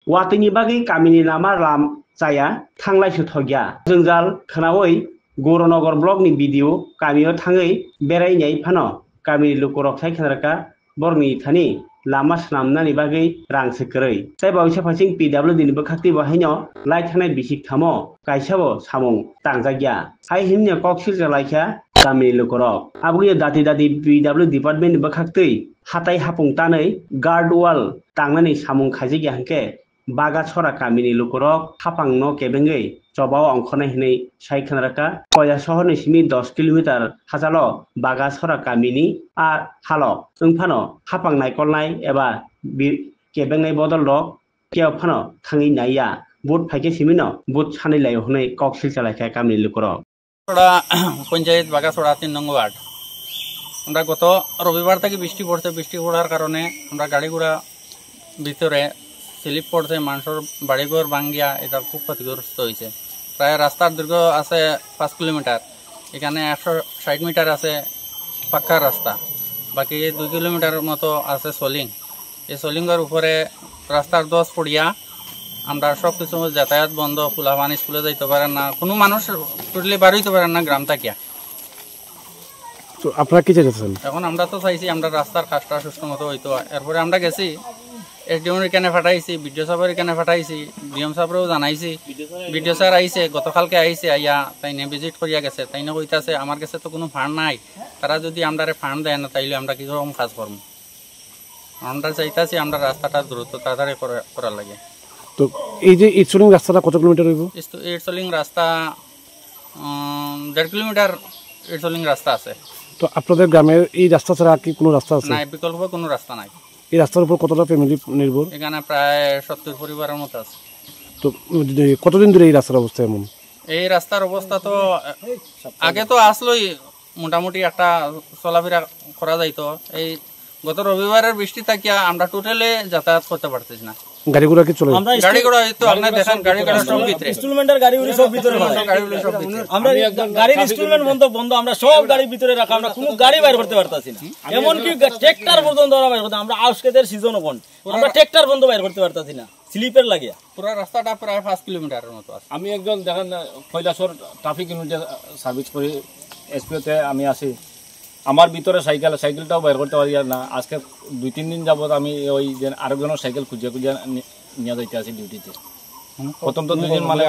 वातैनि बागै गामिनि लामा जाया थांलाय सोथ'गिया जोंजाल खोनावै गौरनगर ब्लकनि भिडिअ गामियाव थाङै बेरायनाय फानो गामिनि लुकरक साइखेलरका बरनि थानि लामा सामनानि बागै रां सोकरै जाय बावैसो फासिं PWD निबो खाक्ति बाहायनो लाइ थानाय बिसिक थामो गायसाबो सामुं तांजागिया हाय हिमने कक्सिल जलाइखा गामिनि लुकरक आबुनि दाति दाति PWD डिपार्टमेन्ट निबो खाक्ति हाथाय हापुं तानै गार्ड वाल तांनानै सामुं खाजिगिया हंके बागा छरा गामिनि लुकरक हापां न केबेंगै जबाव अंखनाय हनै साइखेलरका कया सहरनि सिमी 10 किलोमिटार हाजालो बागा छरा गामिनि आ हालो जोंफानो हापां नायकलनाय एबा केबेंनाय बदल रक केव फानो थाङै नाया बुट फाइके सिमिनो बुट सानै लायो हनै कक्सिल जलाइखा गामिनि लुकरक পঞ্চায়েত বাগাছড়া 3 নং ওয়ার্ড আমরা গত রবিবার থেকে বৃষ্টি পড়ার কারণে আমরা গাড়ি ঘোড়া ভিতরে স্লিপ পড়ছে মানুষের বাড়িঘর ভাঙ্গিয়া এটা খুব ক্ষতিগ্রস্ত হয়েছে প্রায় রাস্তার দৈর্ঘ্য আছে 5 কিলোমিটার এখানে 160 মিটার আছে পাক্কা রাস্তা বাকি 2 কিলোমিটার মতো আছে সলিং এই সলিংয়ের উপরে রাস্তার 10 পড়িয়া আমরা সব কিছু যাতায়াত বন্ধ ফুলাবান স্কুলে যাইতে পারেন না কোনো মানুষ টোটালি বার হইতে পারেন না গ্রাম থাকিয়া তো আপনারা কি চাইছেন এখন আমরা তো চাইছি আমরা রাস্তার কাজটা সুষ্ঠু মতো হইতো এরপরে আমরা গেছি এসডিএম এখানে পাঠাইছি বিডিও সাহেবের এখানে পাঠাইছি ডিএম সাহেবরেও জানাইছি বিডিও স্যার আইছে গতকালকে আইছে আইয়া তাইনে ভিজিট করিয়া গেছে তাইনে কইতাছে আমার কাছে তো কোনো ফান্ড নাই তারা যদি আমরারে ফান্ড দেয় না তাইলে আমরা কি রকম কাজ করব আমরা চাইতাছি আমরা রাস্তাটা দ্রুত তাড়াতাড়ি করার লাগে তো এই যে ইটসলিং রাস্তাটা কত কিলোমিটার হইব ইটসলিং রাস্তা 1.5 কিলোমিটার ইটসলিং রাস্তা আছে তো আপনাদের গ্রামের এই রাস্তা ছাড়া কি কোনো রাস্তা আছে না বিকল্প কোনো রাস্তা নাই এই রাস্তার উপর কতটা ফ্যামিলি নির্ভর এখানে প্রায় 70 পরিবারের মতো আছে তো কতদিন ধরে এই রাস্তার অবস্থা এমন এই রাস্তার অবস্থা তো আগে তো আসলোই মোটামুটি একটা চলাফেরা করা যাইতো এই গত রবিবারের বৃষ্টি থাকিয়া আমরা টোটালি যাতায়াত করতে পারতেছি না গাড়ি ঘোড়া কি চলে গাড়ি ঘোড়া তো আপনি দেখেন গাড়ি ঘোড়া সব ভিতরে ইনস্টলমেন্টের গাড়িগুলি সব ভিতরে গাড়িগুলো সব ভিতরে আমরা গাড়ির ইনস্টলমেন্ট বন্ধ আমরা সব গাড়ি ভিতরে রাখা আমরা কোনো গাড়ি বাইর করতে পারতাছি না এমন কি ট্রাক্টর পর্যন্ত আমরা বাইর করতে আমরা আউসকেদের সিজনও কোন আমরা ট্রাক্টর বন্ধ বাইর করতে পারতাছি না স্লিপের লাগিয়া পুরো রাস্তাটা প্রায় 5 কিলোমিটারের মতো আছে আমি একজন দেখেন কৈলাসর ট্রাফিক ইউনিটে সার্ভিস করি এসপিওতে আমি আছি আমার ভিতরে সাইকেলটাও বাইর করতে পারি না আজকে 2-3 দিন যাবত আমি ওই যে আরেকজনের সাইকেল খুঁজে নিয়ে যাইতে আছি ডিউটিতে প্রথম তো 2 দিন মানে